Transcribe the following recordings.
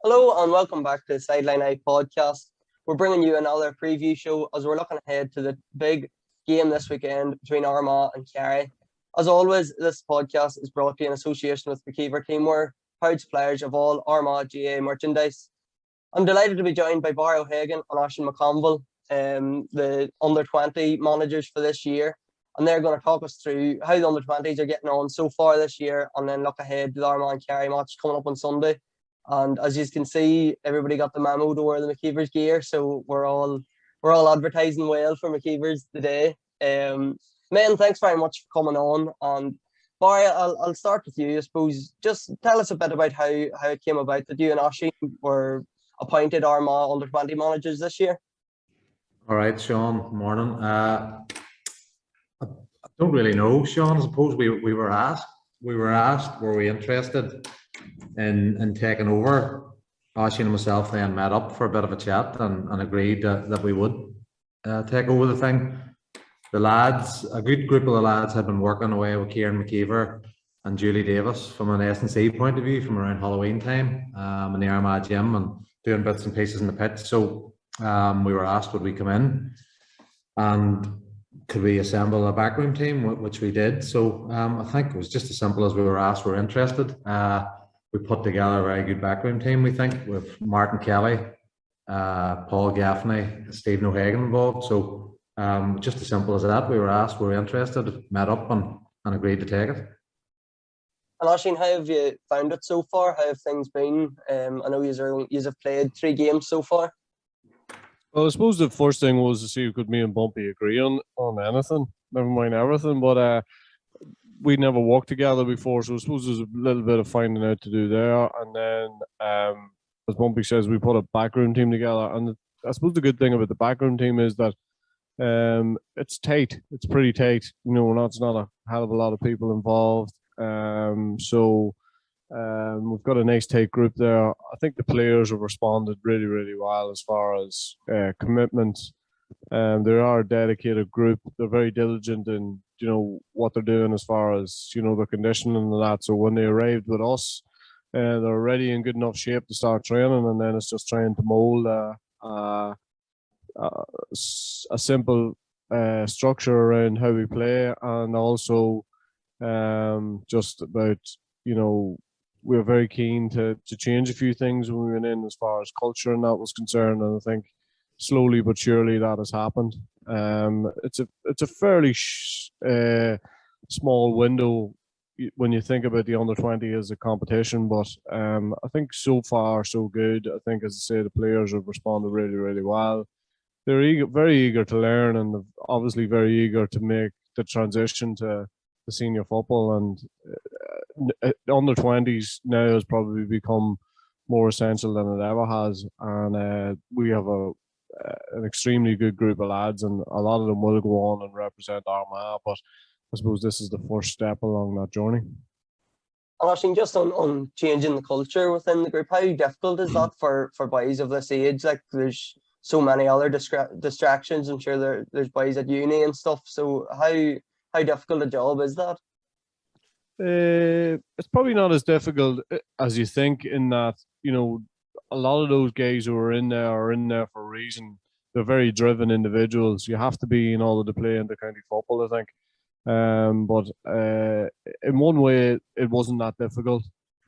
Hello and welcome back to the Sideline Eye podcast. We're bringing you another preview show as we're looking ahead to the big game this weekend between Armagh and Kerry. As always, this podcast is brought to you in association with McKeever Teamwear, proud suppliers of all Armagh GA merchandise. I'm delighted to be joined by Barry O'Hagan and Oisín McConville, the under-20 managers for this year. And they're going to talk us through how the under-20s are getting on so far this year and then look ahead to the Armagh and Kerry match coming up on Sunday. And as you can see, everybody got the memo to wear the McKeever's gear, so we're all advertising well for McKeever's today. Men, thanks very much for coming on. And Barry, I'll start with you. I suppose just tell us a bit about how it came about that you and Oisín were appointed Armagh under-20 managers this year. All right, Sean. Morning. I don't really know, Sean. I suppose we were asked. Were we interested in taking over? Oisín and myself then met up for a bit of a chat and agreed that we would take over the thing. The lads, a good group of the lads, had been working away with Kieran McKeever and Julie Davis from an S&C point of view from around Halloween time in the Armagh gym and doing bits and pieces in the pit. So we were asked would we come in and could we assemble a backroom team, which we did. So I think it was just as simple as we were asked, we're interested. We put together a very good backroom team, we think, with Martin Kelly, Paul Gaffney, Stephen O'Hagan involved. So just as simple as that, we were asked, we were interested, met up and agreed to take it. And Oisín, how have you found it so far? How have things been? I know you have played 3 games so far. Well, I suppose the first thing was to see could me and Bumpy agree on anything, never mind everything. But we never worked together before, so I suppose there's a little bit of finding out to do there. And then, as Bumpy says, we put a backroom team together. And I suppose the good thing about the backroom team is that it's tight. It's pretty tight. You know, it's not a hell of a lot of people involved. We've got a nice tight group there. I think the players have responded really, really well as far as commitment. They are a dedicated group. They're very diligent in, what they're doing as far as, their conditioning and that. So when they arrived with us, they're already in good enough shape to start training, and then it's just trying to mold a simple structure around how we play, and also just about, we were very keen to change a few things when we went in as far as culture and that was concerned, and I think slowly but surely that has happened. It's a fairly small window when you think about the under-20 as a competition, but I think so far so good. I think, as I say, the players have responded really, really well. They're very eager to learn, and obviously very eager to make the transition to the senior football, and under-20s now has probably become more essential than it ever has, and we have an extremely good group of lads, and a lot of them will go on and represent Armagh, but I suppose this is the first step along that journey. And Oisín, just on changing the culture within the group, how difficult is that for boys of this age? Like, there's so many other distractions. I'm sure there's boys at uni and stuff, so how difficult a job is that? It's probably not as difficult as you think, in that, a lot of those guys who are in there for a reason. They're very driven individuals. You have to be in order to play in the county football, I think. But in one way, it wasn't that difficult.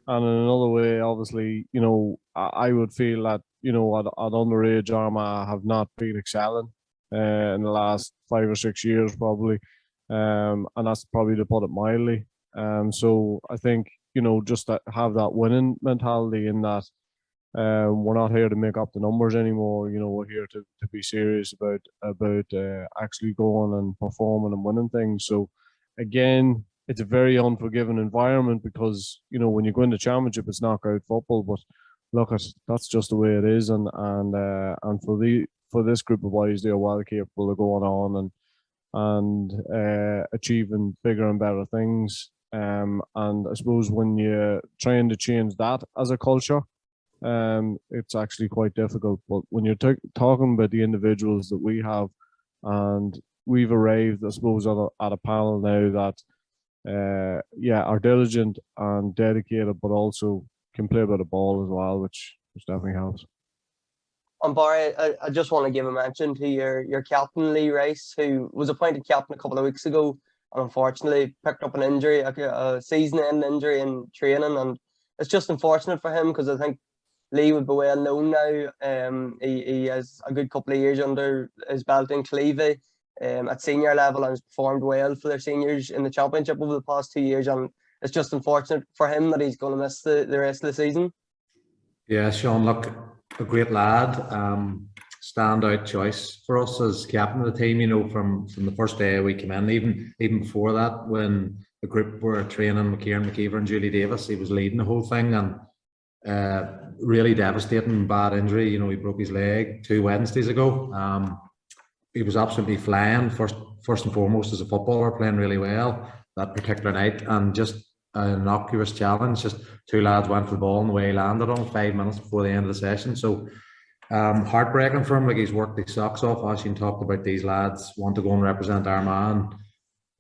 And in another way, obviously, I would feel that, at underage Armagh have not been excelling in the last 5 or 6 years, probably. And that's probably, to put it mildly. So I think, just that have that winning mentality, in that we're not here to make up the numbers anymore. We're here to be serious about actually going and performing and winning things. So again, it's a very unforgiving environment because, when you go into championship, it's knockout football. But look, that's just the way it is. And for this group of boys, they're well capable of going on and achieving bigger and better things. And I suppose when you're trying to change that as a culture, it's actually quite difficult. But when you're talking about the individuals that we have, and we've arrived, I suppose, at a panel now that are diligent and dedicated, but also can play a bit of ball as well, which which definitely helps. And Barry, I just want to give a mention to your captain, Lee Rice, who was appointed captain a couple of weeks ago and unfortunately picked up an injury, a season-end injury in training. And it's just unfortunate for him because I think Lee would be well known now. He has a good couple of years under his belt in Clevie at senior level and has performed well for their seniors in the championship over the past 2 years. And it's just unfortunate for him that he's going to miss the rest of the season. Yeah, Sean, look, a great lad, standout choice for us as captain of the team. You know, from the first day we came in, even before that, when the group were training McKieran McKeever and Julie Davis, he was leading the whole thing, and really devastating, bad injury. You know, he broke his leg 2 Wednesdays ago. He was absolutely flying, first and foremost as a footballer, playing really well that particular night, and just an innocuous challenge. Just 2 lads went for the ball and the way he landed on 5 minutes before the end of the session. So heartbreaking for him. Like, he's worked his socks off. Oisín talked about these lads want to go and represent Armagh and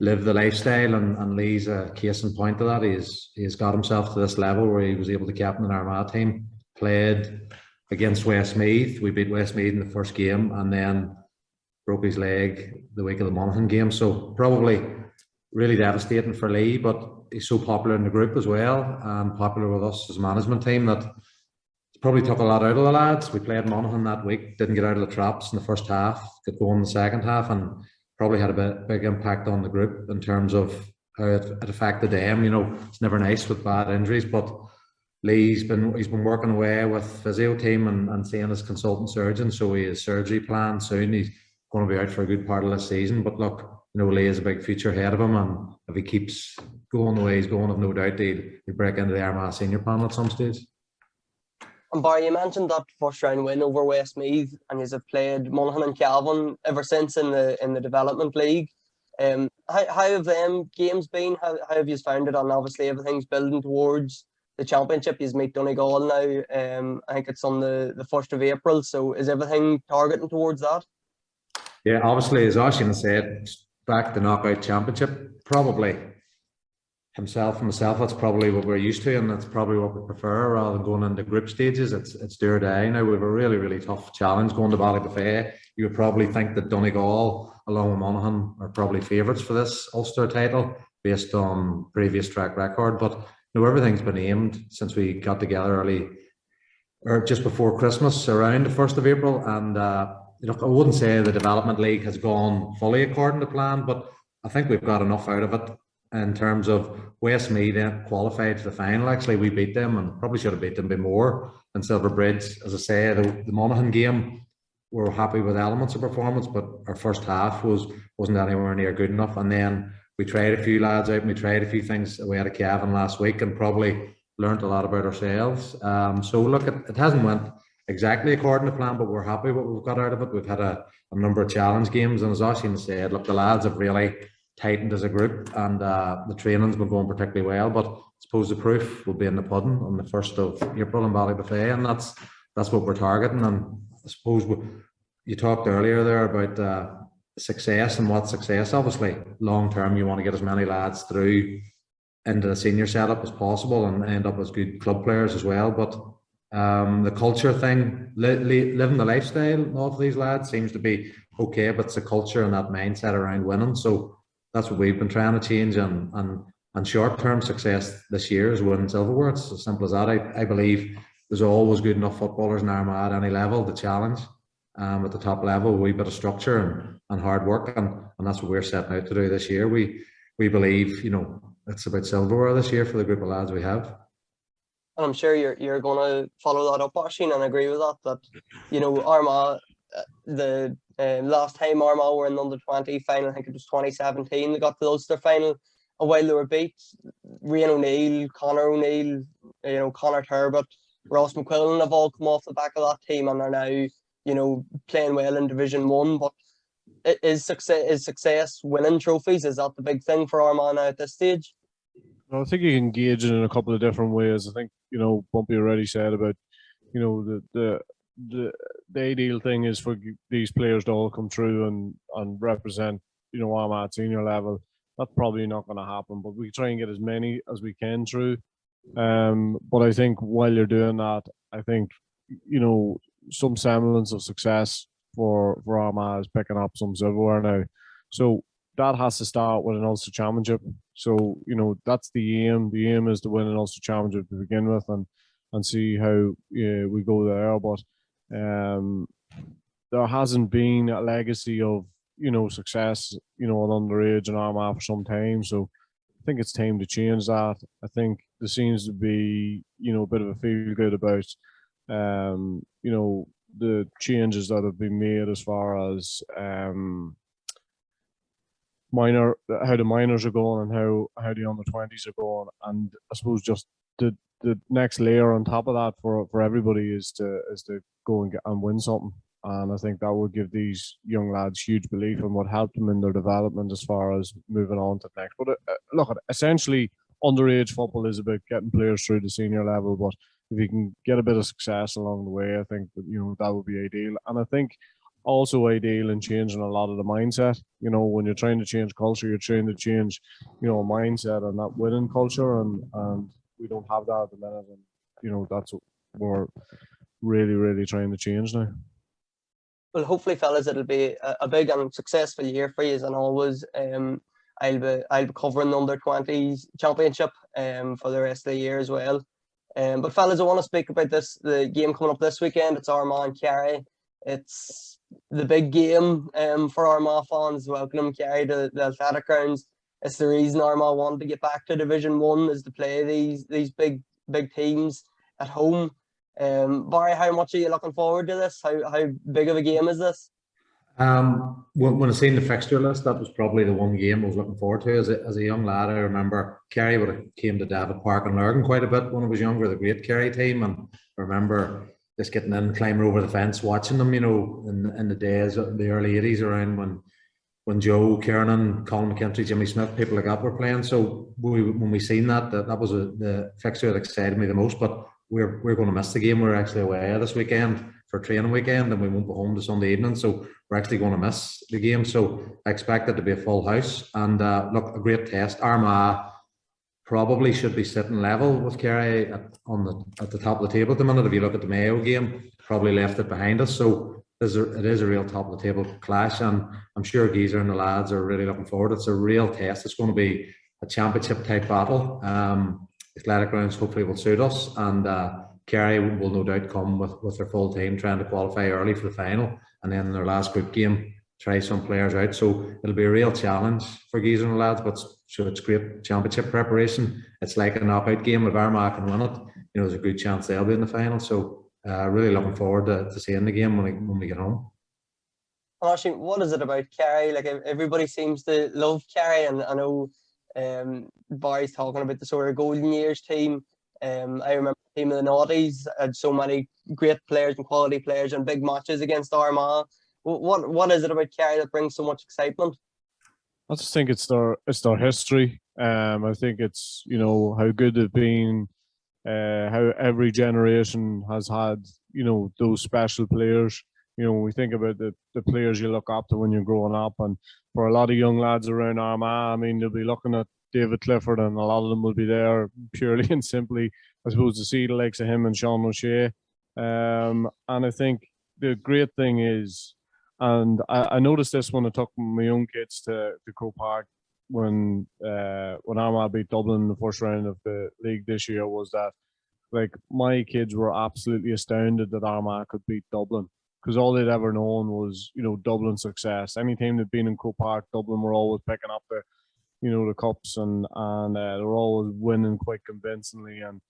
live the lifestyle, and Lee's a case in point of that. He's got himself to this level where he was able to captain an Armagh team, played against Westmeath. We beat Westmeath in the first game and then broke his leg the week of the Monaghan game. So probably really devastating for Lee, but he's so popular in the group as well, and popular with us as a management team, that it's probably took a lot out of the lads. We played Monaghan that week, didn't get out of the traps in the first half, got going in the second half, and probably had a big impact on the group in terms of how it affected them. You know, it's never nice with bad injuries, but Lee's been working away with physio team and seeing his consultant surgeon, so he has surgery planned soon. He's going to be out for a good part of this season, but look, you know, Lee has a big future ahead of him, and if he keeps going the way he's going, I've no doubt he'll break into the Armagh senior panel at some stage. And Barry, you mentioned that first round win over Westmeath, and you have played Monaghan and Cavan ever since in the development league. How have them games been? How have you found it? And obviously everything's building towards the championship. You meet Donegal now. I think it's on the 1st of April. So is everything targeting towards that? Yeah, obviously, as Oisín said, back to knockout championship, probably himself and myself, that's probably what we're used to, and that's probably what we prefer rather than going into group stages. It's do or die. Now we have a really, really tough challenge going to Ballybofey. You would probably think that Donegal, along with Monaghan, are probably favourites for this Ulster title based on previous track record. But you know, everything's been aimed since we got together early, or just before Christmas, around the 1st of April, and look, I wouldn't say the development league has gone fully according to plan, but I think we've got enough out of it in terms of Westmeath qualified to the final. Actually, we beat them and probably should have beat them by more in Silverbridge. As I say, the Monaghan game, we're happy with elements of performance, but our first half wasn't anywhere near good enough. And then we tried a few lads out and we tried a few things away at Cavan last week and probably learned a lot about ourselves. So look, it hasn't went exactly according to plan, but we're happy what we've got out of it. We've had a number of challenge games, and as Oisín said, look, the lads have really tightened as a group, and the training's been going particularly well. But I suppose the proof will be in the pudding on the 1st of April in Ballybofey, and that's what we're targeting. And I suppose you talked earlier there about success and what success. Obviously, long term, you want to get as many lads through into the senior setup as possible and end up as good club players as well. But the culture thing, living the lifestyle of these lads seems to be okay, but it's the culture and that mindset around winning. So that's what we've been trying to change, and short-term success this year is winning silverware. It's as simple as that. I believe there's always good enough footballers in Armagh at any level to challenge at the top level, a wee bit of structure and hard work, and that's what we're setting out to do this year. We believe, you know, it's about silverware this year for the group of lads we have. And I'm sure you're going to follow that up, Oisín, and agree with that. That, you know, Armagh, the last time Armagh were in the under-20 final, I think it was 2017, they got to the Ulster final, and while they were beat, Rian O'Neill, Conor O'Neill, you know, Conor Turbot, Ross McQuillan have all come off the back of that team and are now, you know, playing well in Division 1. But is success winning trophies? Is that the big thing for Armagh now at this stage? I think you can gauge it in a couple of different ways. I think, you know, Bumpy already said about, you know, the ideal thing is for these players to all come through and represent, you know, Armagh at senior level. That's probably not going to happen, but we try and get as many as we can through. But I think while you're doing that, I think some semblance of success for Armagh is picking up some silverware now. So that has to start with an Ulster Championship. So, that's the aim. The aim is to win an Ulster Championship to begin with and see how we go there. But there hasn't been a legacy of, success, at underage in Armagh for some time. So I think it's time to change that. I think there seems to be, a bit of a feel good about, the changes that have been made as far as how the minors are going and how the under-20s are going. And I suppose just the next layer on top of that for everybody is to go and win something. And I think that would give these young lads huge belief in what helped them in their development as far as moving on to the next. But look, essentially, underage football is about getting players through the senior level. But if you can get a bit of success along the way, I think that, that would be ideal. And I think also ideal in changing a lot of the mindset. When you're trying to change culture, you're trying to change, a mindset and that winning culture. And we don't have that at the minute. And, that's what we're really, really trying to change now. Well, hopefully, fellas, it'll be a big and successful year for you. And always, I'll be covering the under-20s championship for the rest of the year as well. But fellas, I want to speak about the game coming up this weekend. It's Armagh and Kerry. It's the big game for Armagh fans. Welcome Kerry to the Athletic Grounds. It's the reason Armagh wanted to get back to Division 1 is to play these big teams at home. Barry, how much are you looking forward to this? How big of a game is this? When I seen the fixture list, that was probably the one game I was looking forward to. As a young lad, I remember Kerry would have came to David Park and Lurgan quite a bit when I was younger, the great Kerry team, and I remember just getting in, climbing over the fence, watching them. In the days, the early '80s, around when Joe Kiernan, Colin McKinstry, Jimmy Smith, people like that were playing. So when we seen that was the fixture that excited me the most. But we're going to miss the game. We're actually away this weekend for training weekend, and we won't go home to Sunday evening. So we're actually going to miss the game. So I expect it to be a full house. And look, a great test. Armagh probably should be sitting level with Kerry at the top of the table at the minute. If you look at the Mayo game, probably left it behind us. So it is a real top of the table clash, and I'm sure Geezer and the lads are really looking forward. It's a real test. It's going to be a championship type battle. Athletic Grounds hopefully will suit us, and Kerry will no doubt come with their full team trying to qualify early for the final, and then in their last group game try some players out. So it'll be a real challenge for Geezer and the lads, but sure, it's great championship preparation. It's like a knockout game. If Armagh can win it, there's a good chance they'll be in the final. So really looking forward to seeing the game when we get home. And actually, what is it about Kerry? Like, everybody seems to love Kerry, and I know Barry's talking about the sort of golden years team. I remember the team of the noughties had so many great players and quality players and big matches against Armagh. What is it about Kerry that brings so much excitement? I just think it's their history. I think it's how good they've been, how every generation has had those special players. When we think about the players you look up to when you're growing up, and for a lot of young lads around Armagh, I mean, they'll be looking at David Clifford, and a lot of them will be there purely and simply, I suppose, to see the likes of him and Sean O'Shea. And I think the great thing is, and I noticed this when I took my young kids to Croke Park when Armagh beat Dublin in the first round of the league this year, was that, like, my kids were absolutely astounded that Armagh could beat Dublin, because all they'd ever known was Dublin success. Anytime they'd been in Croke Park, Dublin were always picking up the cups, and they were always winning quite convincingly. And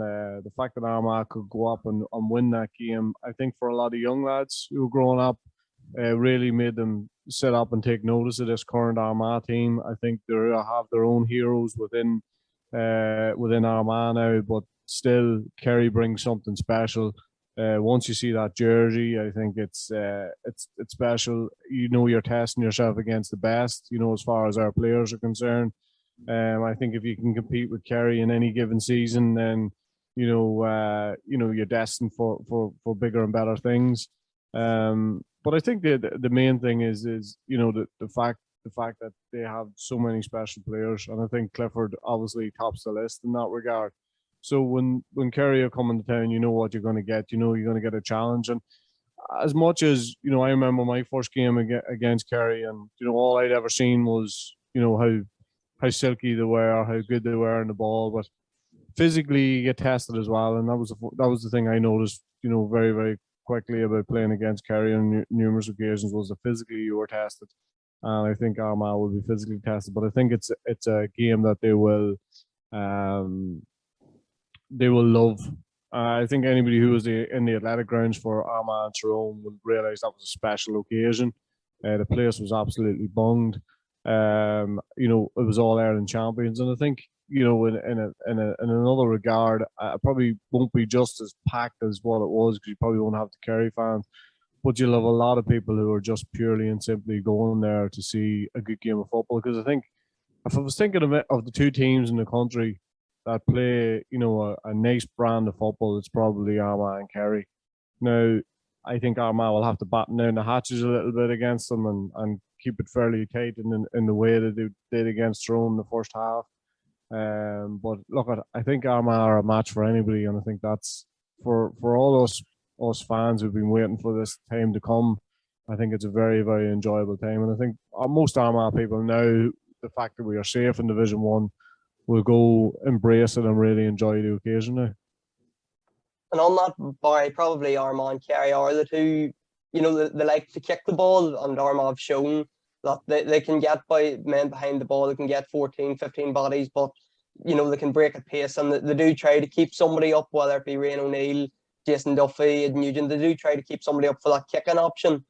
the fact that Armagh could go up and win that game, I think for a lot of young lads who were growing up, really made them sit up and take notice of this current Armagh team. I think they have their own heroes within Armagh now, but still Kerry brings something special. Once you see that jersey, I think it's special. You're testing yourself against the best, as far as our players are concerned. I think if you can compete with Kerry in any given season, then you're destined for bigger and better things. But I think the main thing is the fact that they have so many special players, and I think Clifford obviously tops the list in that regard. So when Kerry are coming to town, you know what you're going to get. You know you're going to get a challenge. And as much as, I remember my first game against Kerry, and, all I'd ever seen was, how silky they were, how good they were in the ball. But physically, you get tested as well. And that was the thing I noticed, very, very quickly about playing against Kerry on numerous occasions, was that physically you were tested. And I think Armagh will be physically tested. But I think it's a game that they will love. I think anybody who was in the athletic grounds for Armagh and Tyrone would realise that was a special occasion. The place was absolutely bunged. It was all Ireland champions, and I think in another regard, it probably won't be just as packed as what it was, because you probably won't have the Kerry fans, but you'll have a lot of people who are just purely and simply going there to see a good game of football. Because I think, if I was thinking of the two teams in the country that play, a nice brand of football, it's probably Armagh and Kerry. Now, I think Armagh will have to batten down the hatches a little bit against them and keep it fairly tight in the way that they did against Tyrone in the first half. But look, I think Armagh are a match for anybody, and I think that's for all us fans who've been waiting for this time to come. I think it's a very, very enjoyable time, and I think most Armagh people now, the fact that we are safe in Division 1, will go embrace it and really enjoy the occasion now. And on that, Barry, probably Armagh and Kerry are the two, they like to kick the ball, and Armagh have shown that they can get by men behind the ball, they can get 14, 15 bodies, but, they can break at pace, and they do try to keep somebody up, whether it be Rian O'Neill, Jason Duffy, Ed Nugent. They do try to keep somebody up for that kicking option.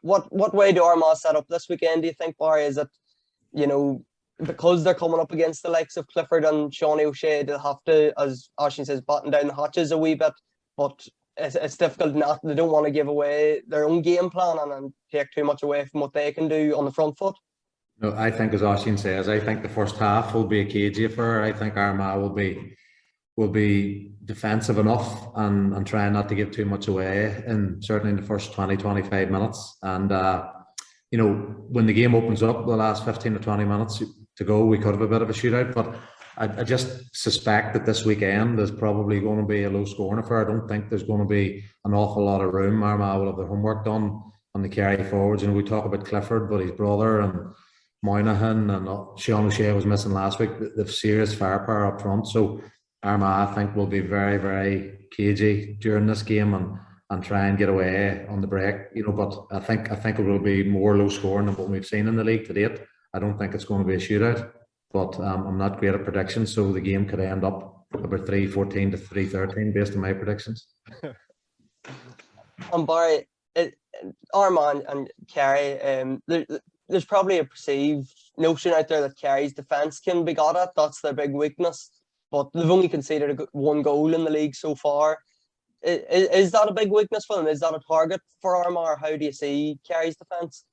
What way do Armagh set up this weekend, do you think, Barry? Is it, because they're coming up against the likes of Clifford and Shawnee O'Shea, they'll have to, as Oisín says, batten down the hatches a wee bit, but it's difficult not. They don't want to give away their own game plan and take too much away from what they can do on the front foot. No, I think, as Oisín says, I think the first half will be a cagey affair. I think Armagh will be defensive enough and trying not to give too much away, and certainly in the first 20-25 minutes. And when the game opens up, the last 15 or 20 minutes to go, we could have a bit of a shootout. But I just suspect that this weekend is probably going to be a low scoring affair. I don't think there's going to be an awful lot of room. Armagh will have their homework done on the Kerry forwards. We talk about Clifford, but his brother and Moynihan and Sean O'Shea was missing last week. They've serious firepower up front. So Armagh, I think, will be very, very cagey during this game and try and get away on the break. But I think it will be more low scoring than what we've seen in the league to date. I don't think it's going to be a shootout, but I'm not great at predictions, so the game could end up about 3-14 to 3-13 based on my predictions. And Barry, Armagh and Kerry, there's probably a perceived notion out there that Kerry's defence can be got at. That's their big weakness, but they've only conceded one goal in the league so far. Is that a big weakness for them? Is that a target for Armagh, or how do you see Kerry's defence?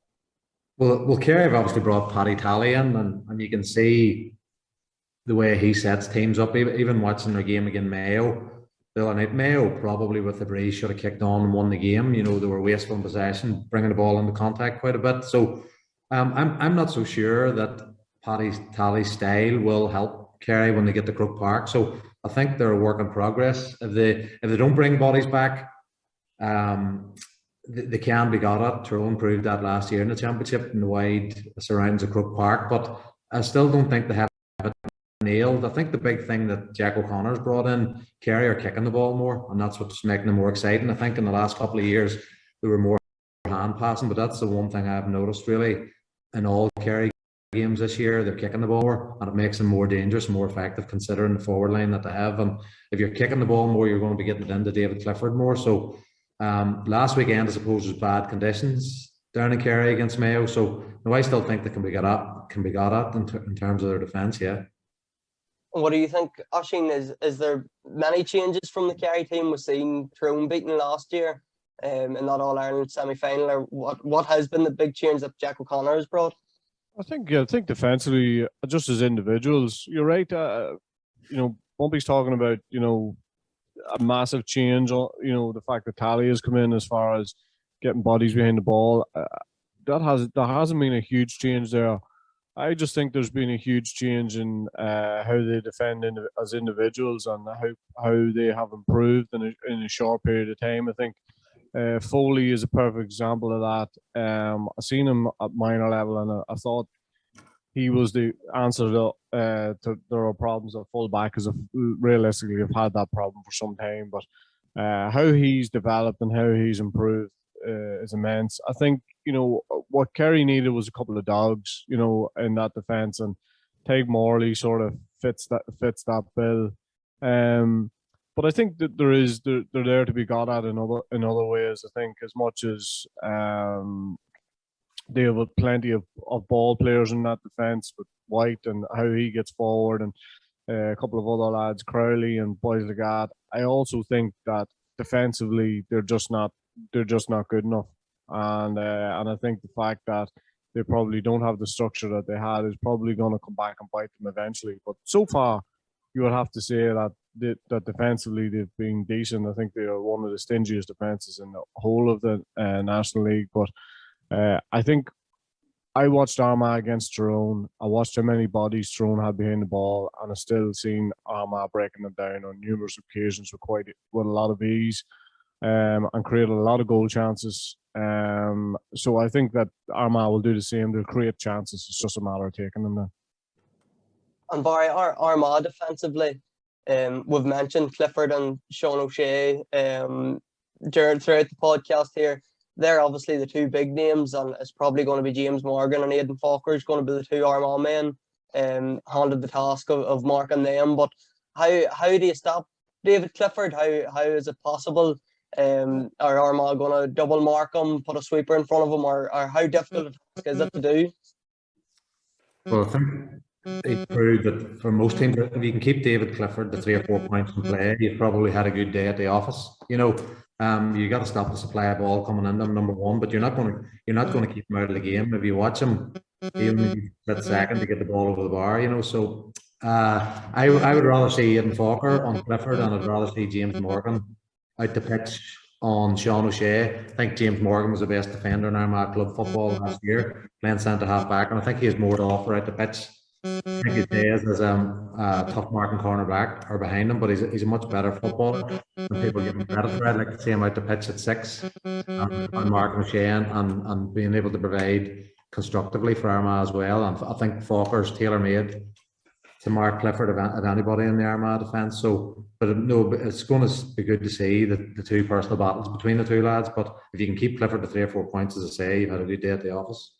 Well, Kerry have obviously brought Paddy Talley in, and you can see the way he sets teams up. Even watching their game against Mayo the other night, Mayo probably with the breeze should have kicked on and won the game. They were wasteful in possession, bringing the ball into contact quite a bit. So I'm not so sure that Paddy Talley's style will help Kerry when they get to Croke Park. So I think they're a work in progress. If they don't bring bodies back, they can be got at. Tyrone proved that last year in the championship in the wide surrounds of Croke Park, but I still don't think they have it nailed. I think the big thing that Jack O'Connor's brought in, Kerry are kicking the ball more, and that's what's making them more exciting. I think in the last couple of years we were more hand passing, but that's the one thing I've noticed really in all Kerry games this year. They're kicking the ball more, and it makes them more dangerous, more effective, considering the forward line that they have. And if you're kicking the ball more, you're going to be getting it into David Clifford more. So last weekend, I suppose, was bad conditions down in Kerry against Mayo. So no, I still think they can be got at in terms of their defence. Yeah. What do you think, Oisín? Is there many changes from the Kerry team? We've seen Tyrone beaten last year in that All-Ireland semi-final. Or what has been the big change that Jack O'Connor has brought? I think defensively, just as individuals, you're right. Bumpy's talking about a massive change. The fact that Tally has come in as far as getting bodies behind the ball. There hasn't been a huge change there. I just think there's been a huge change in how they defend as individuals and how they have improved in a short period of time. I think Foley is a perfect example of that. I've seen him at minor level, and I thought he was the answer to their problems at fullback, because realistically have had that problem for some time. But how he's developed and how he's improved is immense. I think, what Kerry needed was a couple of dogs, in that defence, and Tig Morley sort of fits that bill. But I think that they're there to be got at in other ways. I think as much as they have plenty of ball players in that defence with White and how he gets forward, and a couple of other lads, Crowley and boys like that. I also think that defensively they're just not good enough, and I think the fact that they probably don't have the structure that they had is probably going to come back and bite them eventually. But so far, you would have to say that defensively they've been decent. I think they are one of the stingiest defenses in the whole of the National League. But I think I watched Armagh against Tyrone. I watched how many bodies Tyrone had behind the ball, and I've still seen Armagh breaking them down on numerous occasions with a lot of ease, and created a lot of goal chances. So I think that Armagh will do the same. They'll create chances. It's just a matter of taking them now. And Barry, Armagh defensively, we've mentioned Clifford and Sean O'Shea throughout the podcast here. They're obviously the two big names, and it's probably going to be James Morgan and Aidan Falker is going to be the two Armagh men handled the task of marking them. But how do you stop David Clifford? How is it possible? Are Armagh going to double mark him, put a sweeper in front of him, or how difficult a task is it to do? Well, I think it proved that for most teams, if you can keep David Clifford to 3 or 4 points in play, you've probably had a good day at the office. You got to stop the supply of ball coming in them, number one. But you're not going to keep him out of the game if you watch him. Even if you that second to get the ball over the bar. So I would rather see Aidan Falker on Clifford, and I'd rather see James Morgan out the pitch on Sean O'Shea. I think James Morgan was the best defender in Armagh club football last year, playing centre half back, and I think he has more to offer out the pitch. I think he says there's a tough marking cornerback or behind him, but he's a much better footballer than people give him credit for. I'd like to see him out the pitch at 6 and marking O'Shea and being able to provide constructively for Armagh as well. And I think Falker's tailor-made to mark Clifford at anybody in the Armagh defence. So, but no, it's going to be good to see the two personal battles between the two lads. But if you can keep Clifford to 3 or 4 points, as I say, you've had a good day at the office.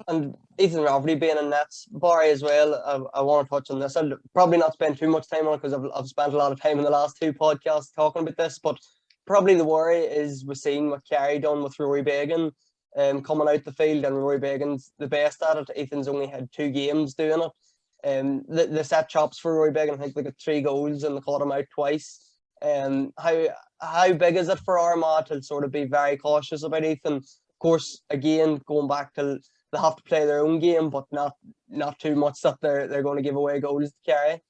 And Ethan Rafferty being in nets, Barry as well. I want to touch on this. I'll probably not spend too much time on it because I've spent a lot of time in the last 2 podcasts talking about this. But probably the worry is we're seeing what Kerry done with Rory Began coming out the field, and Rory Began's the best at it. Ethan's only had 2 games doing it. The set chops for Rory Began, I think they got 3 goals and they caught him out twice. How big is it for Armagh to sort of be very cautious about Ethan? Of course, again, going back to they have to play their own game, but not too much that they're going to give away goals to Kerry.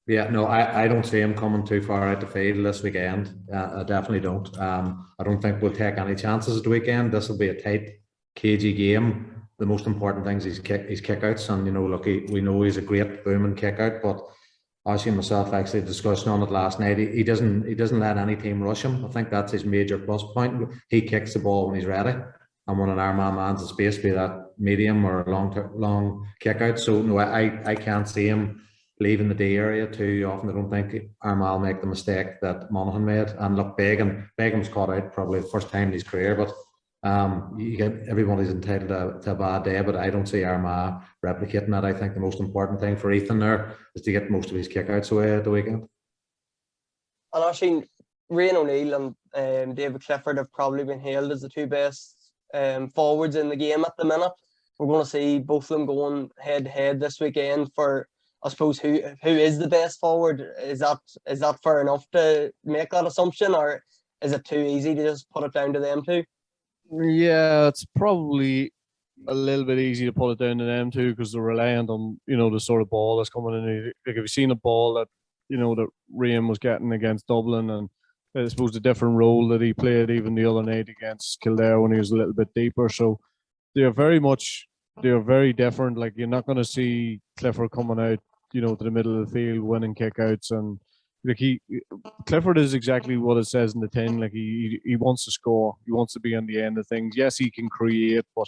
Yeah, no, I don't see him coming too far out the field this weekend. I definitely don't. I don't think we'll take any chances at the weekend. This will be a tight, cagey game. The most important thing is his kickouts, and look, we know he's a great booming kickout, but Ossie and myself actually discussed on it last night. He doesn't let any team rush him. I think that's his major plus point. He kicks the ball when he's ready, and when an Armagh man's in space, be that medium or a long kick out. So no, I can't see him leaving the D area too often. I don't think Armagh will make the mistake that Monaghan made. And look, Begum's caught out probably the first time in his career, but everybody's entitled to a bad day, but I don't see Armagh replicating that. I think the most important thing for Ethan there is to get most of his kickouts away at the weekend. And actually, Rian O'Neill and David Clifford have probably been hailed as the 2 best forwards in the game at the minute. We're going to see both of them going head to head this weekend for, I suppose, who is the best forward. Is that fair enough to make that assumption, or is it too easy to just put it down to them two? Yeah, it's probably a little bit easy to put it down to them two because they're reliant on the sort of ball that's coming in. Like, have you seen a ball that that Rian was getting against Dublin, and I suppose the different role that he played even the other night against Kildare when he was a little bit deeper. So they're very much they're very different. Like you're not going to see Clifford coming out, to the middle of the field, winning kickouts, and like Clifford is exactly what it says in the tin. Like he wants to score. He wants to be on the end of things. Yes, he can create, but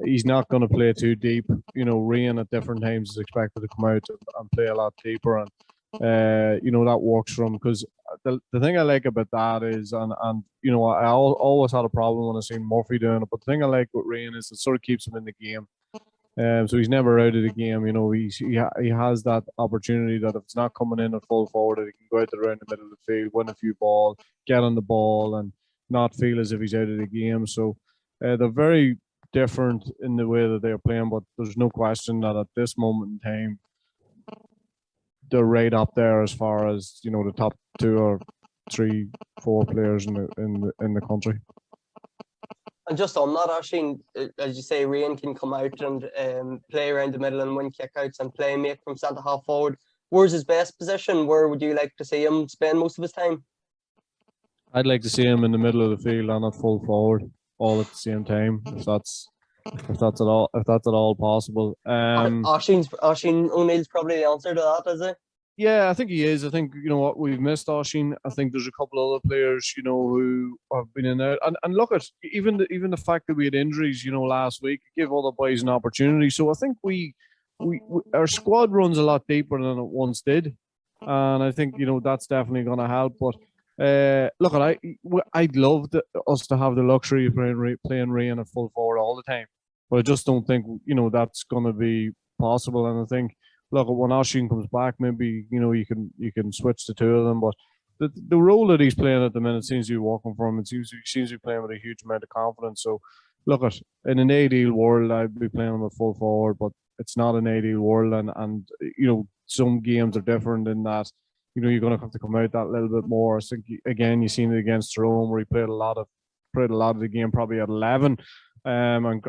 he's not going to play too deep. Rian at different times is expected to come out and play a lot deeper, and that works for him because the thing I like about that is, and I always had a problem when I seen Murphy doing it, but the thing I like with Rian is it sort of keeps him in the game. So he's never out of the game. He has that opportunity that if it's not coming in at full forward, he can go out around the middle of the field, win a few balls, get on the ball, and not feel as if he's out of the game. So they're very different in the way that they're playing, but there's no question that at this moment in time, they're right up there as far as the top 2 or 3, 4 players in the country. And just on that, Oisín, as you say, Rian can come out and play around the middle and win kickouts and play make from centre half forward. Where's his best position? Where would you like to see him spend most of his time? I'd like to see him in the middle of the field and at full forward, all at the same time. If that's at all possible. Oisín O'Neill's probably the answer to that, is it? Yeah, I think he is. I think what we've missed Oisín. I think there's a couple of other players, who have been in there. And look at even the fact that we had injuries, last week, give other boys an opportunity. So I think we our squad runs a lot deeper than it once did, and I think that's definitely going to help. But look, I'd love us to have the luxury of playing Rian at full forward all the time, but I just don't think that's going to be possible. And I think, look, when Oisín comes back, maybe you can switch the 2 of them. But the role that he's playing at the minute seems to be working for him. He seems to be playing with a huge amount of confidence. So, look, in an ideal world, I'd be playing him at full forward, but it's not an ideal world, and some games are different in that. You're going to have to come out that little bit more. I think again, you've seen it against Tyrone where he played a lot of the game, probably at 11. And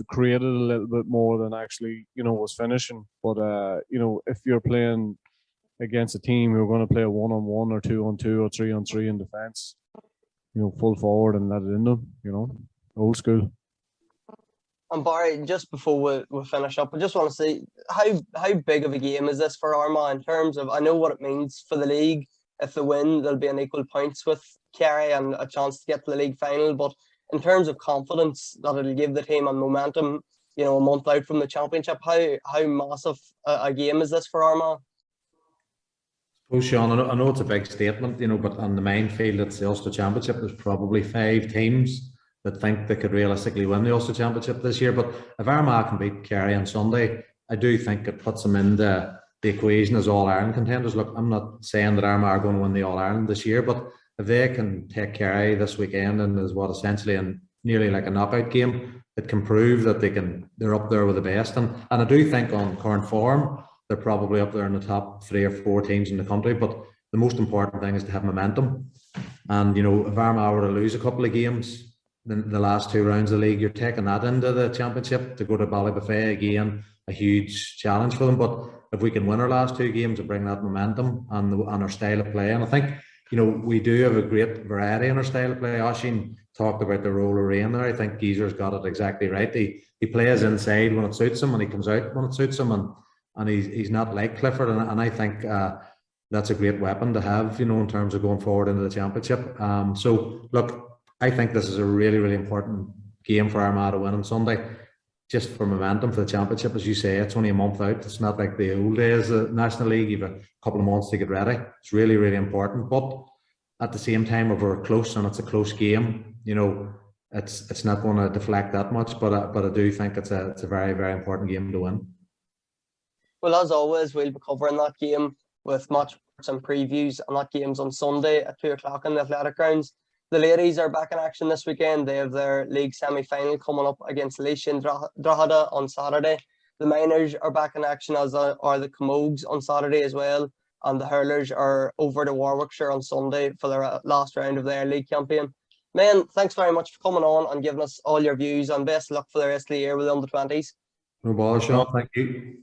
created a little bit more than actually, was finishing. But, if you're playing against a team who are going to play a 1-on-1 or 2-on-2 or 3-on-3 in defence, full forward and let it in them, old school. And Barry, just before we finish up, I just want to say how big of a game is this for Armagh in terms of, I know what it means for the league. If they win, there'll be an equal points with Kerry and a chance to get to the league final. But in terms of confidence that it'll give the team and momentum, a month out from the championship, how massive a game is this for Armagh? Oh, Sean, I know it's a big statement, but on the minefield, it's the Ulster Championship. There's probably 5 teams that think they could realistically win the Ulster Championship this year. But if Armagh can beat Kerry on Sunday, I do think it puts them in the equation as All-Ireland contenders. Look, I'm not saying that Armagh are going to win the All-Ireland this year, but if they can take Kerry this weekend and is what essentially nearly like a knockout game, it can prove that they're up there with the best. And I do think on current form, they're probably up there in the top 3 or 4 teams in the country. But the most important thing is to have momentum. And, if Armagh were to lose a couple of games in the last 2 rounds of the league, you're taking that into the championship to go to Ballybofey again, a huge challenge for them. But if we can win our last 2 games and bring that momentum and our style of play, and I think, we do have a great variety in our style of play. Oisín talked about the role of Rian there. I think Geezer's got it exactly right. He plays inside when it suits him and he comes out when it suits him, and he's not like Clifford. And I think that's a great weapon to have, in terms of going forward into the championship. So, look, I think this is a really, really important game for Armagh to win on Sunday. Just for momentum for the championship, as you say, it's only a month out. It's not like the old days of the National League. You've a couple of months to get ready. It's really, really important. But at the same time, if we're close and it's a close game, it's not going to deflect that much. But I do think it's a very, very important game to win. Well, as always, we'll be covering that game with match reports and previews, and that game's on Sunday at 2:00 in the Athletic Grounds. The ladies are back in action this weekend. They have their league semi-final coming up against Laois and Drogheda on Saturday. The Miners are back in action, as are the Camogues on Saturday as well. And the Hurlers are over to Warwickshire on Sunday for their last round of their league campaign. Men, thanks very much for coming on and giving us all your views, and best luck for the rest of the year with the under-20s. No bother, Sean. Thank you.